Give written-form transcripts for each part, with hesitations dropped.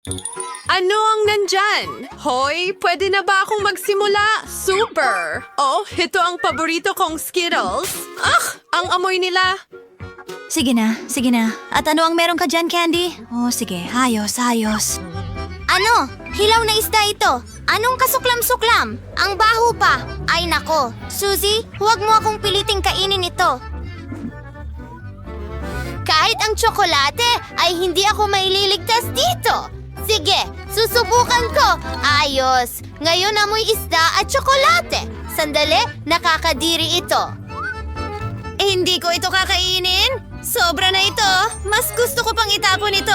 Ano ang nandyan? Hoy, pwede na ba akong magsimula? Super! Oh, ito ang paborito kong Skittles. Ang amoy nila. Sige na, sige na. At ano ang meron ka dyan, Candy? Oh, sige. Ayos, ayos. Ano? Hilaw na isda ito. Anong kasuklam-suklam? Ang baho pa. Ay nako. Suzy, huwag mo akong piliting kainin ito. Kahit ang tsokolate ay hindi ako maililigtas dito. Sige, susubukan ko. Ayos. Ngayon amoy isda at tsokolate. Sandali, nakakadiri ito. Hindi ko ito kakainin. Sobra na ito. Mas gusto ko pang itapon ito.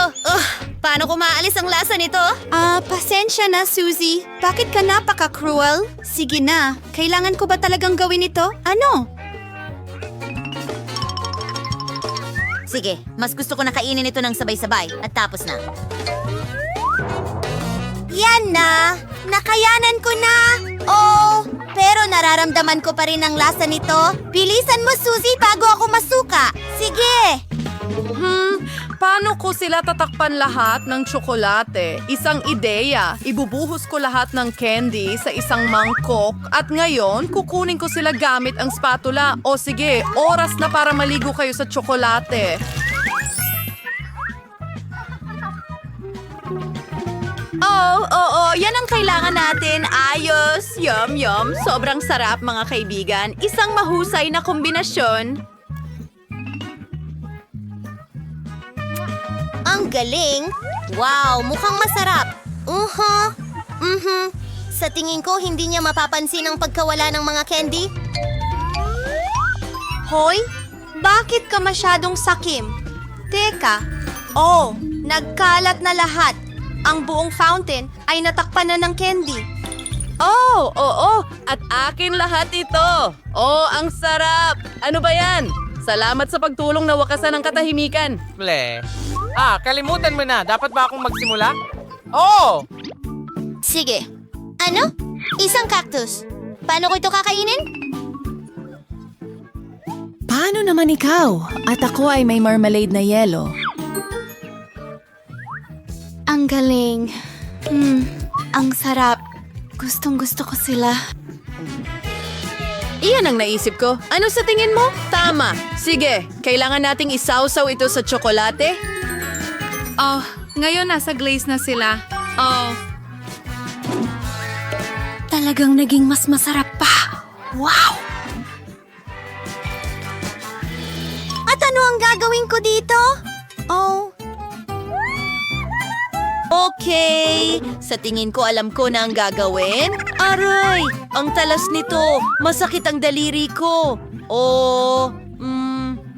Paano ko maalis ang lasa nito? Pasensya na, Suzy. Bakit ka napaka-cruel? Sige na. Kailangan ko ba talagang gawin ito? Ano? Sige, mas gusto ko na kainin ito ng sabay-sabay at tapos na. Yan na! Nakayanan ko na! Oh, pero nararamdaman ko pa rin ang lasa nito. Bilisan mo, Suzy, bago ako masuka. Sige! Paano ko sila tatakpan lahat ng tsokolate? Isang ideya. Ibubuhos ko lahat ng candy sa isang mangkok at ngayon kukunin ko sila gamit ang spatula. O sige, oras na para maligo kayo sa tsokolate. Oo, yan ang kailangan natin. Ayos, yum, yum. Sobrang sarap, mga kaibigan. Isang mahusay na kombinasyon. Ang galing! Wow, mukhang masarap. Sa tingin ko, hindi niya mapapansin ang pagkawala ng mga candy. Hoy, bakit ka masyadong sakim? Teka. Oh, nagkalat na lahat. Ang buong fountain ay natakpan na ng candy. Oh, oo. At akin lahat ito. Oh, ang sarap. Ano ba yan? Salamat sa pagtulong na wakasan ang katahimikan. Ble. Kalimutan mo na. Dapat ba akong magsimula? Oh! Sige. Ano? Isang cactus. Paano ko ito kakainin? Paano naman ikaw? At ako ay may marmalade na yelo. Ang galing. Ang sarap. Gustong-gusto ko sila. Iyan ang naisip ko. Ano sa tingin mo? Tama. Sige, kailangan nating isawsaw ito sa tsokolate. Oh, ngayon nasa glaze na sila. Oh, Talagang naging mas masarap pa. Wow! At ano ang gagawin ko dito? Oh. Okay. Sa tingin ko alam ko na ang gagawin. Aray! Ang talas nito. Masakit ang daliri ko. Oh.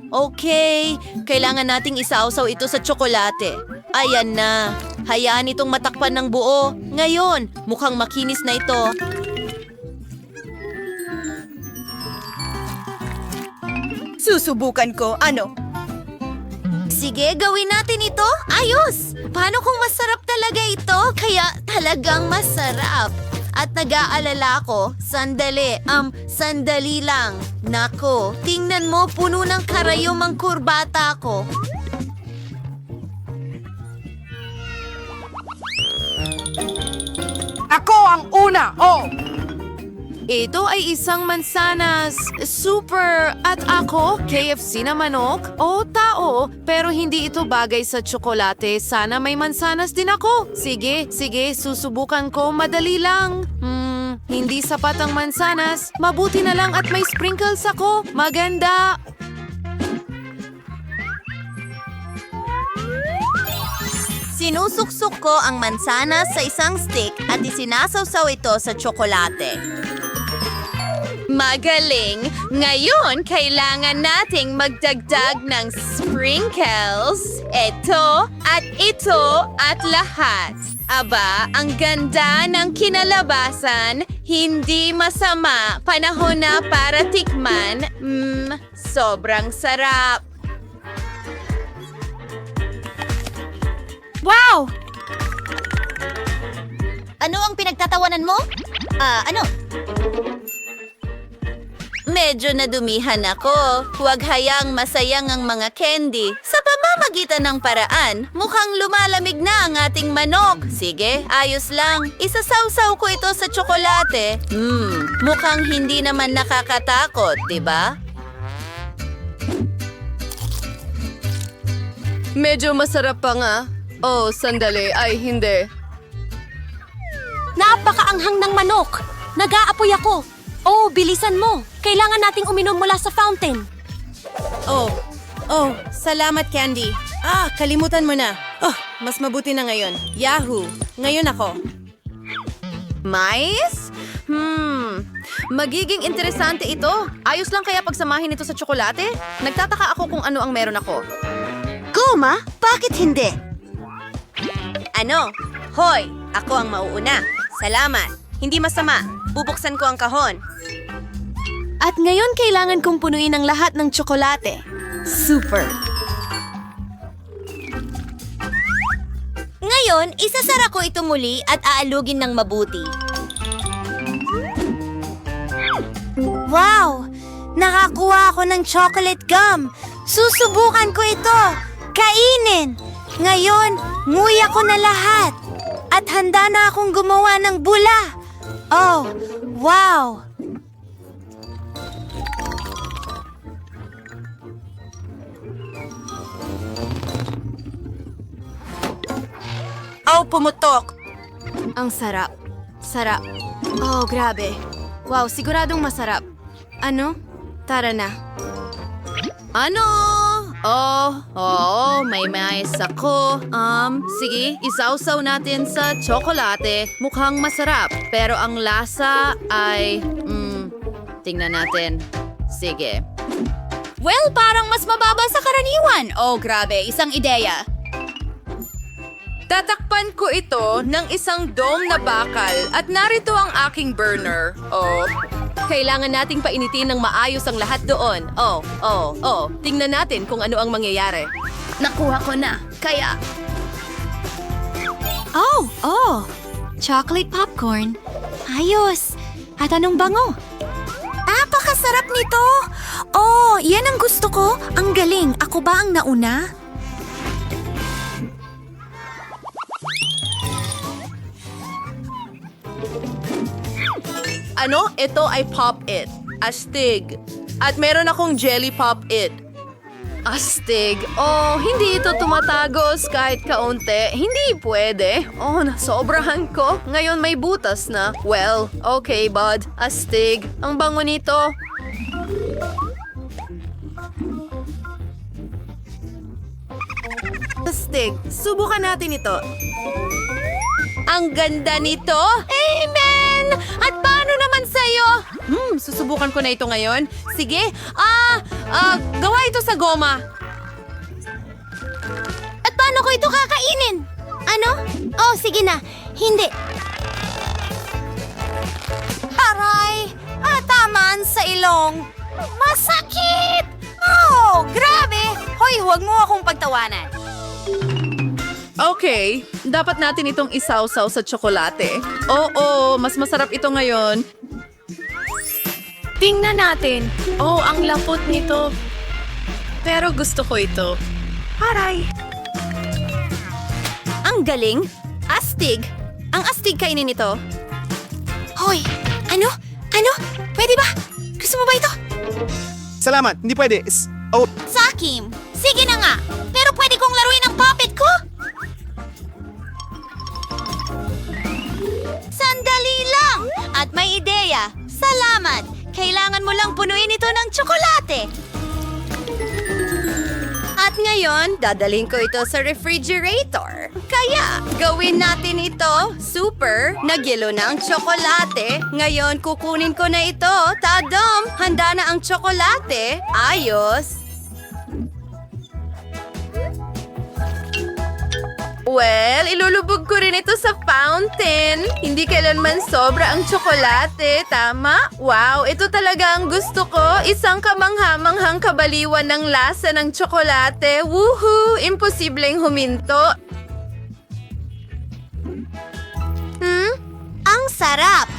Okay. Kailangan nating isawsaw ito sa tsokolate. Ayan na. Hayaan itong matakpan ng buo. Ngayon, mukhang makinis na ito. Susubukan ko. Ano? Sige, gawin natin ito. Ayos! Paano kung masarap talaga ito? Kaya talagang masarap. At nag-aalala ko, sandali lang. Nako, tingnan mo, puno ng karayom ang kurbata ko. Ako ang una! Oh! Ito ay isang mansanas. Super! At ako, KFC na manok? O tao, pero hindi ito bagay sa tsokolate. Sana may mansanas din ako. Sige, susubukan ko. Madali lang. Hindi sapat ang mansanas. Mabuti na lang at may sprinkles ako. Maganda! Sinusuksok ko ang mansanas sa isang stick at isinasawsaw ito sa tsokolate. Magaling! Ngayon, kailangan nating magdagdag ng sprinkles. Ito at lahat. Aba, ang ganda ng kinalabasan. Hindi masama. Panahon na para tikman. Sobrang sarap. Wow! Ano ang pinagtatawanan mo? Ano? Medyo nadumihan ako. Huwag hayaang masayang ang mga candy. Sa pamamagitan ng paraan, mukhang lumalamig na ang ating manok. Sige, ayos lang. Isasawsaw ko ito sa tsokolate. Mukhang hindi naman nakakatakot, di ba? Medyo masarap pa nga. Oh, sandali. Ay, hindi. Napakaanghang ng manok! Nag-aapoy ako! Oh, bilisan mo! Kailangan nating uminom mula sa fountain. Oh, salamat, Candy. Kalimutan mo na. Oh, mas mabuti na ngayon. Yahoo! Ngayon ako. Mais? Magiging interesante ito. Ayos lang kaya pagsamahin ito sa tsokolate? Nagtataka ako kung ano ang meron ako. Goma? Bakit hindi? Ano? Hoy! Ako ang mauuna. Salamat. Hindi masama. Bubuksan ko ang kahon. At ngayon kailangan kong punuin ang lahat ng tsokolate. Super! Ngayon, isasara ko ito muli at aalugin ng mabuti. Wow! Nakakuha ako ng chocolate gum! Susubukan ko ito! Kainin! Ngayon, nguya ko na lahat! At handa na akong gumawa ng bula! Oh, wow! Oh, pumutok. Ang sarap. Sarap. Oh, grabe. Wow, siguradong masarap. Ano? Tara na. Ano? May mais ako. Sige, isawsaw natin sa tsokolate. Mukhang masarap. Pero ang lasa ay... tingnan natin. Sige. Well, parang mas mababa sa karaniwan. Oh, grabe. Isang ideya. Tatakpan ko ito ng isang dome na bakal at narito ang aking burner. Oh, kailangan nating painitin ng maayos ang lahat doon. Tingnan natin kung ano ang mangyayari. Nakuha ko na. Kaya... Oh! Chocolate popcorn. Ayos! At anong bango? Napakasarap nito! Oh, yan ang gusto ko. Ang galing. Ako ba ang nauna? Ano? Ito ay Pop-It. Astig. At meron akong Jelly Pop-It. Astig. Oh, hindi ito tumatagos kahit kaunti. Hindi pwede. Oh, nasobrahan ko. Ngayon may butas na. Well, okay, bud. Astig. Ang bango nito. Astig. Subukan natin ito. Ang ganda nito. Amen! At paano naman sa'yo? Susubukan ko na ito ngayon. Sige. Gawa ito sa goma. At paano ko ito kakainin? Ano? Oh, sige na. Hindi. Aray! Tamaan sa ilong. Masakit! Oh, grabe! Hoy, huwag mo akong pagtawanan. Okay, dapat natin itong isawsaw sa tsokolate. Oo, mas masarap ito ngayon. Tingnan natin. Oh, ang lapot nito. Pero gusto ko ito. Aray! Ang galing. Astig. Ang astig kainin ito. Hoy, ano? Pwede ba? Gusto mo ba ito? Salamat, hindi pwede. Sakim, sige na nga. Pero pwede kong laruin ang puppet ko? Sandali lang! At may ideya. Salamat! Kailangan mo lang punuin ito ng tsokolate. At ngayon, dadalhin ko ito sa refrigerator. Kaya, gawin natin ito. Super, nagyelo na ang tsokolate. Ngayon, kukunin ko na ito. Tadam, handa na ang tsokolate. Ayos. Well, ilulubog ko rin ito sa fountain. Hindi kailanman sobra ang tsokolate. Tama? Wow, ito talaga ang gusto ko. Isang kamangha-manghang kabaliwan ng lasa ng tsokolate. Woohoo! Imposibleng huminto. Ang sarap!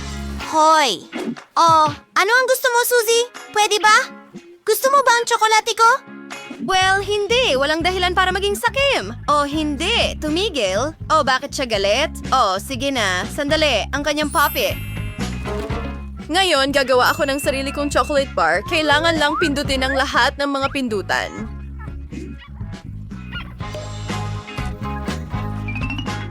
Hoy! Oh, ano ang gusto mo, Suzy? Pwede ba? Gusto mo ba ang tsokolate ko? Well, hindi. Walang dahilan para maging sakim. O hindi. Tumigil. O bakit siya galit? O sige na. Sandali. Ang kanyang puppy. Ngayon, gagawa ako ng sarili kong chocolate bar. Kailangan lang pindutin ang lahat ng mga pindutan.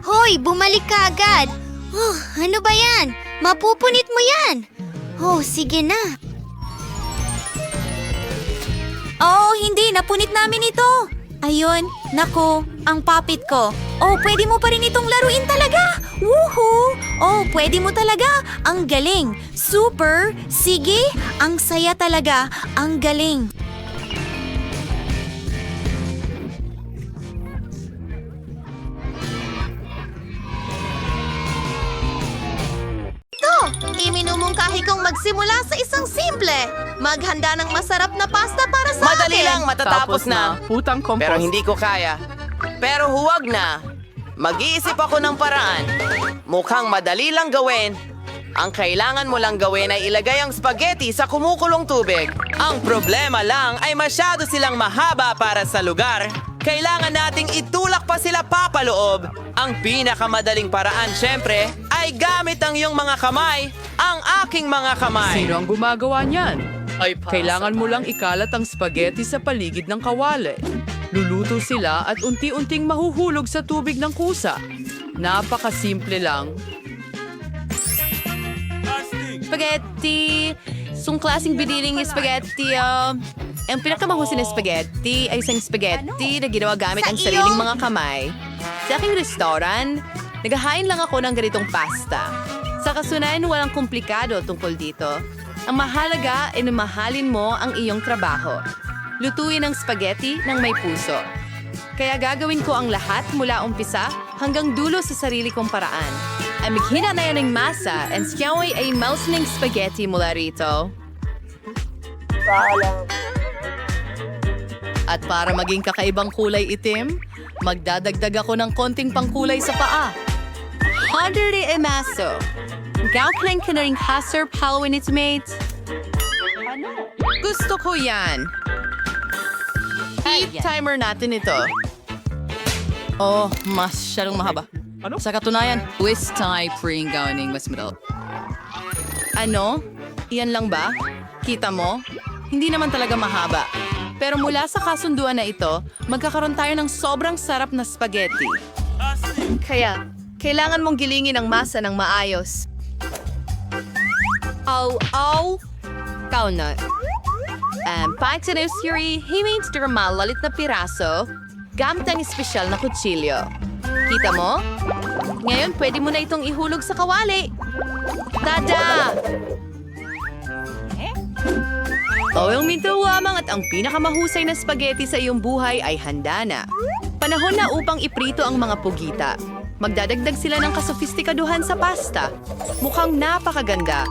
Hoy, bumalik ka agad. Oh, ano ba yan? Mapupunit mo yan. Oh, sige na. Oh, hindi. Napunit namin ito. Ayun. Naku, ang puppet ko. Oh, pwede mo pa rin itong laruin talaga. Woohoo! Oh, pwede mo talaga. Ang galing. Super. Sige. Ang saya talaga. Ang galing. Iminumungkahi kong magsimula sa isang simple. Maghanda ng masarap na pasta para sa Madali akin. lang, matatapos na. Putang kompos. Pero hindi ko kaya. Pero huwag na. Mag-iisip ako ng paraan. Mukhang madali lang gawin. Ang kailangan mo lang gawin ay ilagay ang spaghetti sa kumukulong tubig. Ang problema lang ay masyado silang mahaba para sa lugar. Kailangan nating itulak pa sila papaloob. Ang pinakamadaling paraan, syempre, ay gamit ang iyong mga kamay, ang aking mga kamay. Sino ang gumagawa niyan? Kailangan mo lang ikalat ang spaghetti sa paligid ng kawali. Luluto sila at unti-unting mahuhulog sa tubig ng kusa. Napakasimple lang. Spaghetti. Sung klaseng biniling spaghetti. Ang pinakamahusay na spaghetti ay isang spaghetti na ginawa gamit ang sariling mga kamay. Sa aking restaurant, naghahain lang ako ng ganitong pasta. Sa kasunayan, walang komplikado tungkol dito. Ang mahalaga ay mahalin mo ang iyong trabaho. Lutuin ang spaghetti ng may puso. Kaya gagawin ko ang lahat mula umpisa hanggang dulo sa sarili kong paraan. Ay maghina na yan ng masa and siyaway ay mouse ng spaghetti mula rito. At para maging kakaibang kulay itim, magdadagdag ako ng konting pangkulay sa paa. Under the emaso. Gawin ka na rin haser Halloween its mates. Gusto ko yan. Heat timer natin ito. Oh, masyadong mahaba. Ano? Sa katunayan, twist tie pring gawin mas madal. Ano? Iyan lang ba? Kita mo? Hindi naman talaga mahaba. Pero mula sa kasunduan na ito, magkakaroon tayo ng sobrang sarap na spaghetti. Kaya, kailangan mong gilingin ang masa ng maayos. Au. Kaunat. Pagsinusuri, himins ng malalit na piraso, gamit ang espesyal na kutsilyo. Kita mo? Ngayon, pwede mo na itong ihulog sa kawali. Tada! Toyong minto lamang at ang pinakamahusay na spaghetti sa iyong buhay ay handa na. Panahon na upang iprito ang mga pugita. Magdadagdag sila ng kasofistikaduhan sa pasta. Mukhang napakaganda.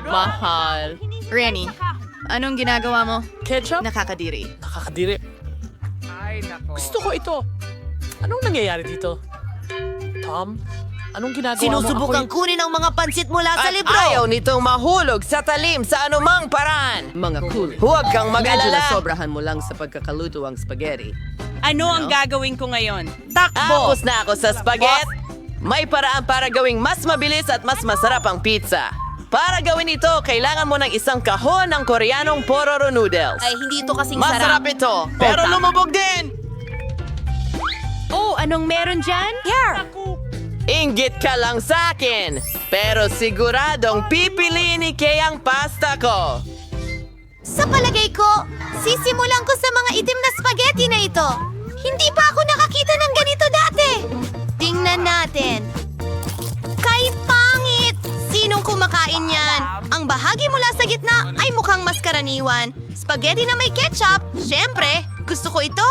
Mahal. Renny, anong ginagawa mo? Ketchup? Nakakadiri. Nakakadiri. Ay, nako. Gusto ko ito. Anong nangyayari dito? Tom, anong ginagawa mo? Sinusubukan Ako kunin ang mga pansit mula sa At libro. ayaw nitong mahulog sa talim sa anumang paraan. Mga cool. Huwag kang Medyo mag-alala. nasobrahan mo lang sa pagkakaluto ang spaghetti. Ano ang gagawin ko ngayon? Tapos na ako sa spaghetti. May paraan para gawing mas mabilis at mas masarap ang pizza. Para gawin ito, kailangan mo ng isang kahon ng Koreanong pororo noodles. Ay, hindi ito kasing Masarap ito, pero lumubog din! Oh, anong meron dyan? Inggit ka lang sa akin, pero siguradong pipiliin ni Kay ang pasta ko. Sa palagay ko, sisimulan ko sa mga itim na spaghetti na ito. Hindi pa ako nakakita ng ganito dati. Tingnan natin. Kay pangit! Sinong kumakain yan? Ang bahagi mula sa gitna ay mukhang mas karaniwan. Spaghetti na may ketchup, syempre. Gusto ko ito.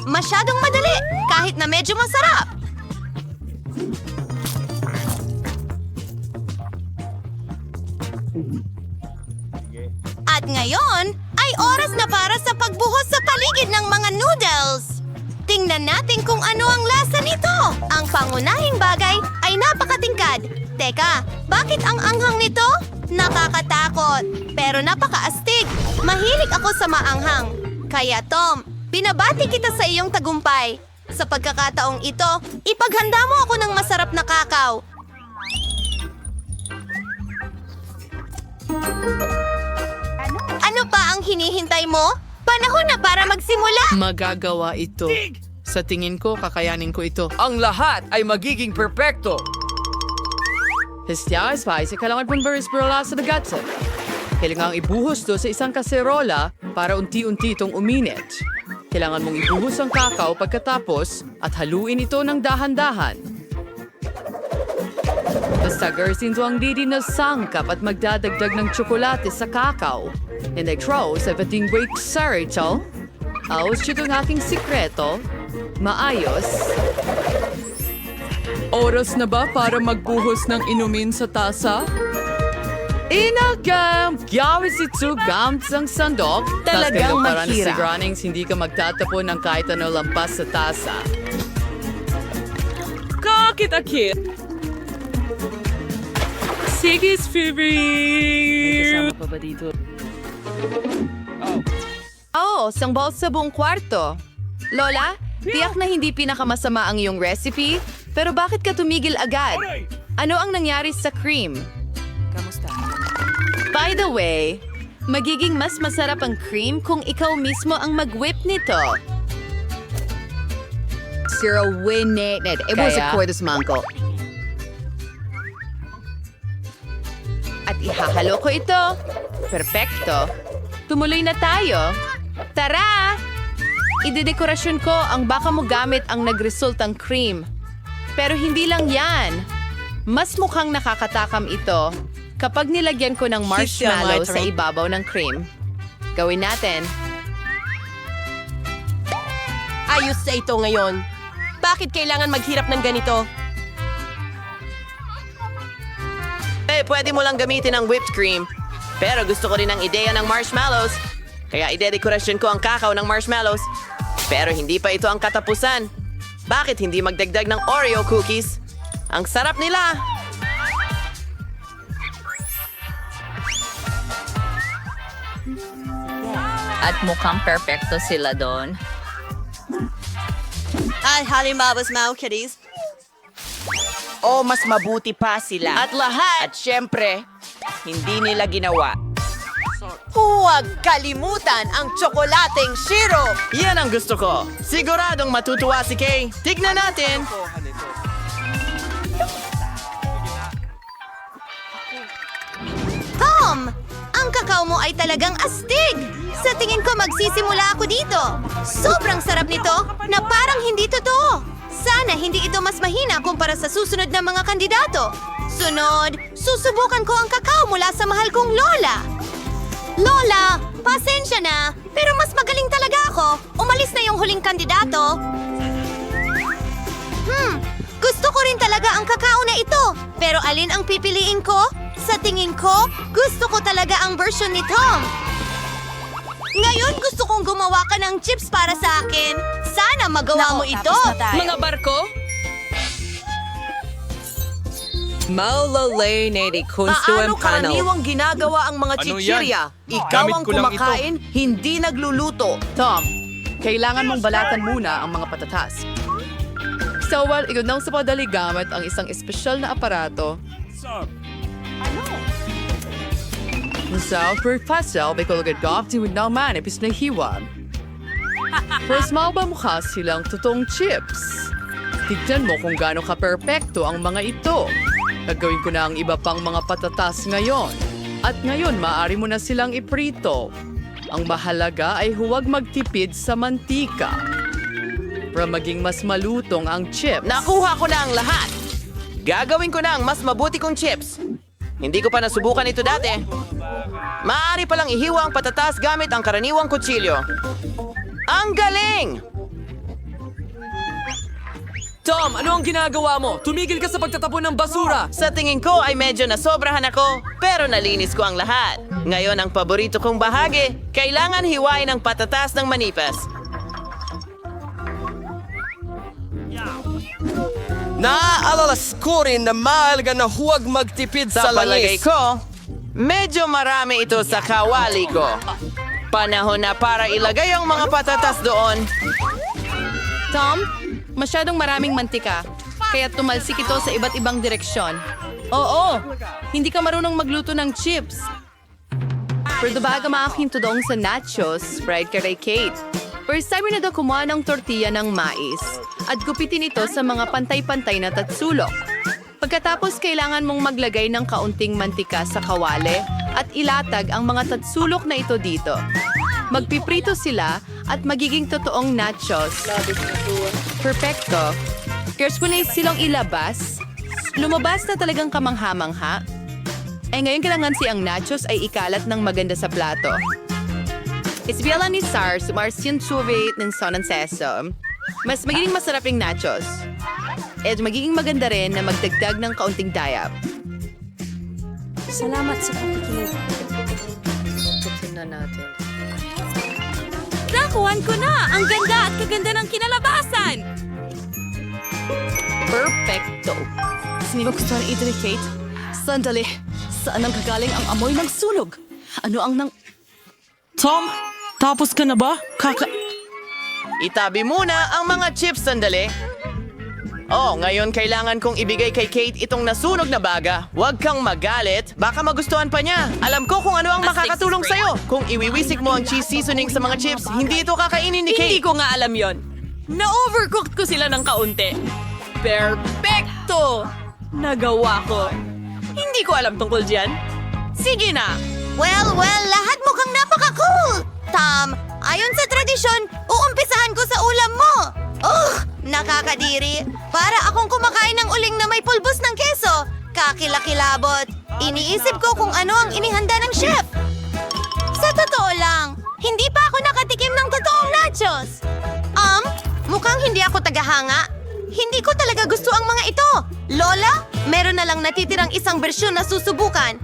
Masyadong madali. Kahit na medyo masarap. At ngayon, ay oras na para sa pagbuhos sa paligid ng mga noodles. Tingnan natin kung ano ang lasa nito. Ang pangunahing bagay ay napakatingkad. Teka, bakit ang anghang nito? Nakakatakot, pero napakaastig. Mahilig ako sa maanghang. Kaya Tom, binabati kita sa iyong tagumpay. Sa pagkakataong ito, ipaghanda mo ako ng masarap na kakao. Ano pa ang hinihintay mo? Panahon na para magsimula! Magagawa ito. Sa tingin ko, kakayanin ko ito. Ang lahat ay magiging perpekto. Hestya, spicy, kailangan pong beris-berla sa dagatsa. Kailangan ibuhos to sa isang kaserola para unti-unti itong uminit. Kailangan mong ibuhos ang kakao pagkatapos at haluin ito ng dahan-dahan. Basta garsin to ang didi na sangkap at magdadagdag ng tsokolate sa kakao. And I throw sa bating break sa Rachel. Aos siya itong aking sikreto. Maayos. Oras na ba para magbuhos ng inumin sa tasa? Inagam! Gawin si Tsugam sang sandok. Talagang para mahirap. Si Granings hindi ka magtatapon ng kahit ano lampas sa tasa. Kakit-akit! Sige, favorite! Kasama pa ba dito? Oh, sangbol sa buong kwarto. Lola, tiyak na hindi pinakamasama ang iyong recipe, pero bakit ka tumigil agad? Ano ang nangyari sa cream? By the way, magiging mas masarap ang cream kung ikaw mismo ang mag-whip nito. Zero win-nated. Ibuhos Kaya? ko ito sa mangko. At ihahalo ko ito. Perfecto. Tumuloy na tayo. Tara! Idedekorasyon ko ang baka mo gamit ang nagresultang cream. Pero hindi lang yan. Mas mukhang nakakatakam ito kapag nilagyan ko ng marshmallow sa ibabaw ng cream. Gawin natin. Ayos sa ito ngayon. Bakit kailangan maghirap ng ganito? Pwede mo lang gamitin ang whipped cream. Pero gusto ko rin ang ideya ng marshmallows. Kaya idedekorasyon ko ang kakao ng marshmallows. Pero hindi pa ito ang katapusan. Bakit hindi magdagdag ng Oreo cookies? Ang sarap nila! At mukhang perfecto sila doon. At halimbabas mga kitties. O mas mabuti pa sila. At lahat! At syempre, hindi nila ginawa. Huwag kalimutan ang tsokolateng syrup! Yan ang gusto ko. Siguradong matutuwa si Kay. Tignan natin! Tom! Ang kakao mo ay talagang astig! Sa tingin ko magsisimula ako dito. Sobrang sarap nito na parang hindi totoo. Sana hindi ito mas mahina kumpara sa susunod na mga kandidato. Sunod, susubukan ko ang kakao mula sa mahal kong Lola. Lola, pasensya na, pero mas magaling talaga ako. Umalis na yung huling kandidato. Gusto ko rin talaga ang kakao na ito. Pero alin ang pipiliin ko? Sa tingin ko, gusto ko talaga ang version ni Tom. Ngayon gusto kong gumawa ka ng chips para sa akin. Sana magawa mo ito. Mga barko? Maulalay na di Paano karaniwang ginagawa ang mga chichirya? Ikaw ang kumakain, hindi nagluluto. Tom, kailangan mong balatan muna ang mga patatas. So, well, ikaw nang sa padali gamit ang isang espesyal na aparato. Sa pagpasal, may kulagad gawti with naman ipis na hiwa. Pero small ba mukha silang totoong chips? Tignan mo kung gaano ka-perpekto ang mga ito. Gagawin ko na ang iba pang mga patatas ngayon. At ngayon, maaari mo na silang iprito. Ang mahalaga ay huwag magtipid sa mantika. Para maging mas malutong ang chips. Nakuha ko na ang lahat. Gagawin ko na ang mas mabuti kong chips. Hindi ko pa nasubukan ito dati. Maaari palang ihiwa ang patatas gamit ang karaniwang kutsilyo. Ang galing! Tom, ano ang ginagawa mo? Tumigil ka sa pagtatapon ng basura! Sa tingin ko ay medyo nasobrahan ako, pero nalinis ko ang lahat. Ngayon ang paborito kong bahagi, kailangan hiwain ang patatas ng manipas. Naaalala ko rin na mahalaga na huwag magtipid Sa palagay ko, medyo marami ito sa kawali ko. Panahon na para ilagay ang mga patatas doon. Tom, masyadong maraming mantika, kaya tumalsik ito sa iba't ibang direksyon. Oo, hindi ka marunong magluto ng chips. Pero baga maaking tudong sa nachos, fried ka kay Kate. First time na daw kumuha ng tortilla ng mais at gupitin ito sa mga pantay-pantay na tatsulok. Pagkatapos, kailangan mong maglagay ng kaunting mantika sa kawali at ilatag ang mga tatsulok na ito dito. Magpiprito sila at magiging totoong nachos. Perfecto. Girls, kung silang ilabas, lumabas na talagang kamangha-mangha. Ngayon kailangan siyang nachos ay ikalat ng maganda sa plato. Isbiala ni Sar, sumarsin chuvit ng sonan seso. Mas magiging masarap yung nachos. At magiging maganda rin na magdagdag ng kaunting dayap. Salamat sa pakikinig. Tingnan natin. Nakuhan ko na! Ang ganda at kaganda ng kinalabasan! Perfecto. Sino ba gusto na ito ni Kate? Sandali. Saan ang gagaling ang amoy ng sunog? Ano ang nang... Tom, tapos ka na ba? Itabi muna ang mga chips sandali. Ngayon kailangan kong ibigay kay Kate itong nasunog na baga. Huwag kang magalit, baka magustuhan pa niya. Alam ko kung ano ang makakatulong sa'yo. Kung iwiwisik mo ang cheese seasoning sa mga chips, hindi ito kakainin ni Kate. Hindi ko nga alam yon. Na-overcooked ko sila ng kaunti. Perfecto! Nagawa ko. Hindi ko alam tungkol dyan. Sige na! Well, lahat mukhang napaka-cool! Tom, ayon sa tradisyon, uumpisahan ko sa ulam mo! Nakakadiri. Para akong kumakain ng uling na may pulbos ng keso. Kakilakilabot. Iniisip ko kung ano ang inihanda ng chef. Sa totoo lang, hindi pa ako nakatikim ng totoong nachos. Mukhang hindi ako tagahanga. Hindi ko talaga gusto ang mga ito. Lola, meron na lang natitirang isang bersyon na susubukan.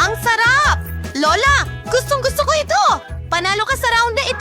Ang sarap! Lola, gustong-gusto ko ito! Panalo ka sa round na ito!